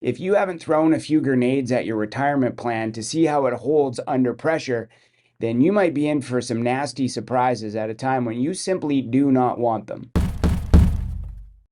If you haven't thrown a few grenades at your retirement plan to see how it holds under pressure, then you might be in for some nasty surprises at a time when you simply do not want them.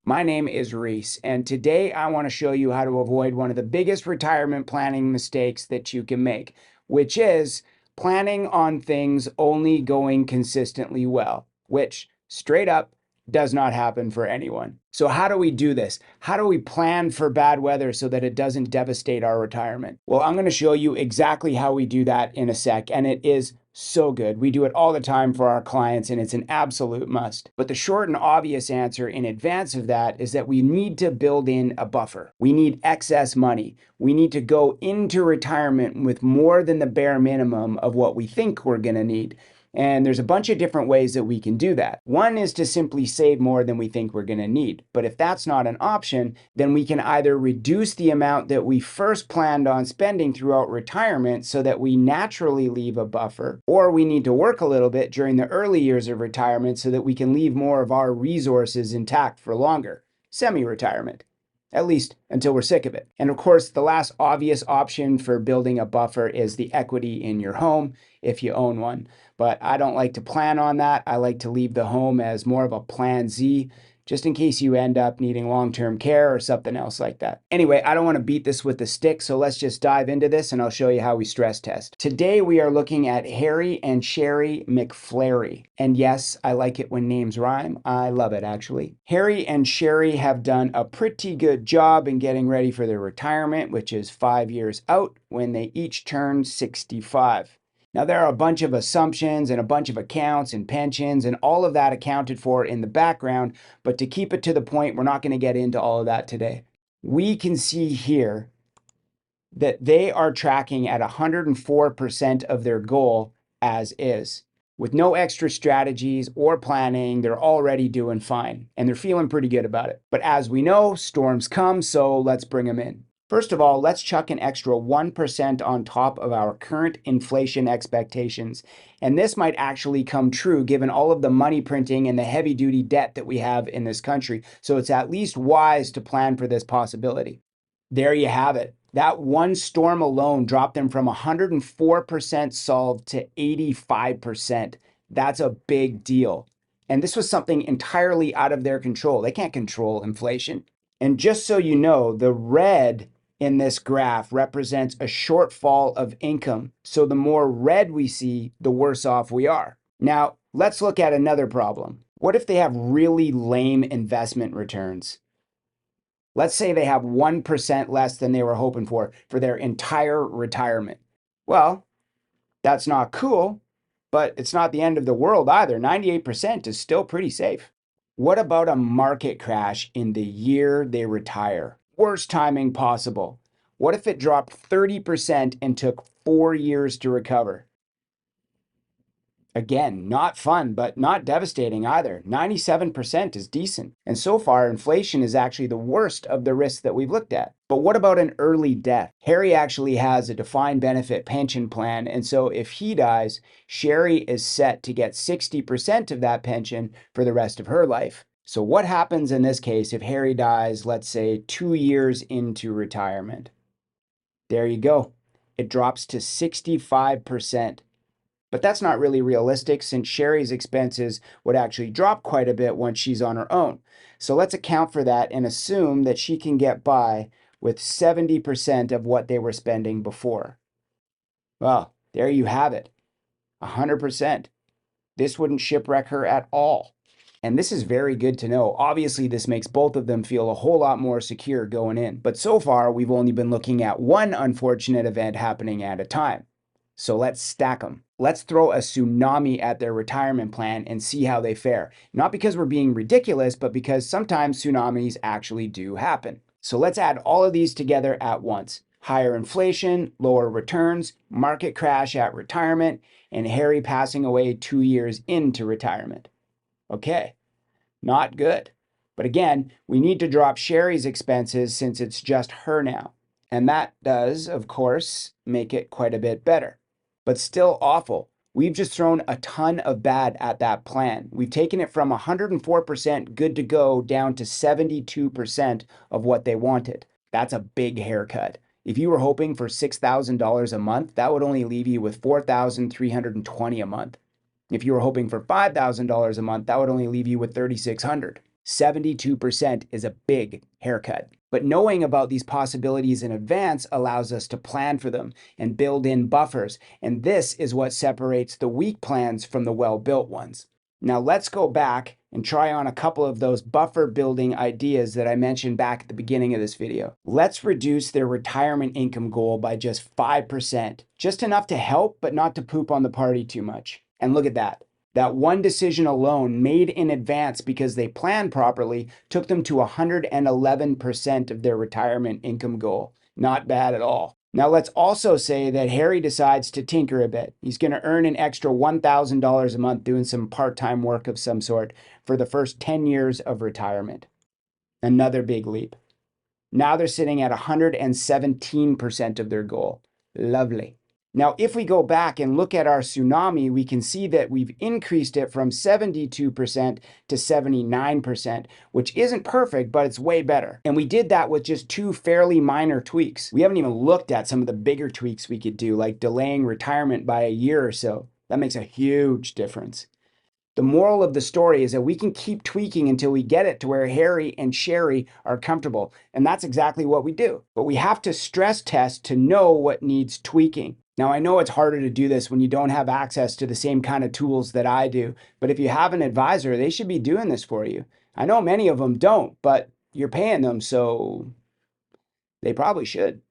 My name is Reese, and today I want to show you how to avoid one of the biggest retirement planning mistakes that you can make, which is planning on things only going consistently well, which straight up does not happen for anyone. So how do we do this? How do we plan for bad weather so that it doesn't devastate our retirement? Well, I'm going to show you exactly how we do that in a sec, and it is so good. We do it all the time for our clients, and it's an absolute must. But the short and obvious answer in advance of that is that we need to build in a buffer. We need excess money. We need to go into retirement with more than the bare minimum of what we think we're going to need. And there's a bunch of different ways that we can do that. One is to simply save more than we think we're going to need. But if that's not an option, then we can either reduce the amount that we first planned on spending throughout retirement so that we naturally leave a buffer, or we need to work a little bit during the early years of retirement so that we can leave more of our resources intact for longer, semi-retirement. At least until we're sick of it. And of course, the last obvious option for building a buffer is the equity in your home if you own one. But I don't like to plan on that. I like to leave the home as more of a plan Z, just in case you end up needing long-term care or something else like that. Anyway, I don't want to beat this with the stick, so let's just dive into this and I'll show you how we stress test. Today we are looking at Harry and Sherry McFlary. And yes, I like it when names rhyme. I love it, actually. Harry and Sherry have done a pretty good job in getting ready for their retirement, which is 5 years out when they each turn 65. Now, there are a bunch of assumptions and a bunch of accounts and pensions and all of that accounted for in the background, but to keep it to the point, we're not going to get into all of that today. We can see here that they are tracking at 104% of their goal as is. With no extra strategies or planning, they're already doing fine, and they're feeling pretty good about it. But as we know, storms come, so let's bring them in. First of all, let's chuck an extra 1% on top of our current inflation expectations. And this might actually come true given all of the money printing and the heavy duty debt that we have in this country. So it's at least wise to plan for this possibility. There you have it. That one storm alone dropped them from 104% solved to 85%. That's a big deal. And this was something entirely out of their control. They can't control inflation. And just so you know, the red in this graph represents a shortfall of income. So the more red we see, the worse off we are. Now, let's look at another problem. What if they have really lame investment returns? Let's say they have 1% less than they were hoping for their entire retirement. Well, that's not cool, but it's not the end of the world either. 98% is still pretty safe. What about a market crash in the year they retire? Worst timing possible. What if it dropped 30% and took 4 years to recover? Again, not fun, but not devastating either. 97% is decent. And so far, inflation is actually the worst of the risks that we've looked at. But what about an early death? Harry actually has a defined benefit pension plan. And so if he dies, Sherry is set to get 60% of that pension for the rest of her life. So what happens in this case if Harry dies, let's say 2 years into retirement? There you go. It drops to 65%. But that's not really realistic since Sherry's expenses would actually drop quite a bit once she's on her own. So let's account for that and assume that she can get by with 70% of what they were spending before. Well, there you have it. 100%. This wouldn't shipwreck her at all. And this is very good to know. Obviously, this makes both of them feel a whole lot more secure going in. But so far, we've only been looking at one unfortunate event happening at a time. So let's stack them. Let's throw a tsunami at their retirement plan and see how they fare. Not because we're being ridiculous, but because sometimes tsunamis actually do happen. So let's add all of these together at once. Higher inflation, lower returns, market crash at retirement, and Harry passing away 2 years into retirement. Okay, not good. But again, we need to drop Sherry's expenses since it's just her now. And that does, of course, make it quite a bit better. But still awful. We've just thrown a ton of bad at that plan. We've taken it from 104% good to go down to 72% of what they wanted. That's a big haircut. If you were hoping for $6,000 a month, that would only leave you with $4,320 a month. If you were hoping for $5,000 a month, that would only leave you with $3,600. 72% is a big haircut. But knowing about these possibilities in advance allows us to plan for them and build in buffers. And this is what separates the weak plans from the well-built ones. Now let's go back and try on a couple of those buffer building ideas that I mentioned back at the beginning of this video. Let's reduce their retirement income goal by just 5%, just enough to help, but not to poop on the party too much. And look at that. That one decision alone, made in advance because they planned properly, took them to 111% of their retirement income goal. Not bad at all. Now let's also say that Harry decides to tinker a bit. He's going to earn an extra $1,000 a month doing some part-time work of some sort for the first 10 years of retirement. Another big leap. Now they're sitting at 117% of their goal. Lovely. Now, if we go back and look at our tsunami, we can see that we've increased it from 72% to 79%, which isn't perfect, but it's way better. And we did that with just two fairly minor tweaks. We haven't even looked at some of the bigger tweaks we could do, like delaying retirement by a year or so. That makes a huge difference. The moral of the story is that we can keep tweaking until we get it to where Harry and Sherry are comfortable. And that's exactly what we do. But we have to stress test to know what needs tweaking. Now, I know it's harder to do this when you don't have access to the same kind of tools that I do. But if you have an advisor, they should be doing this for you. I know many of them don't, but you're paying them, so they probably should.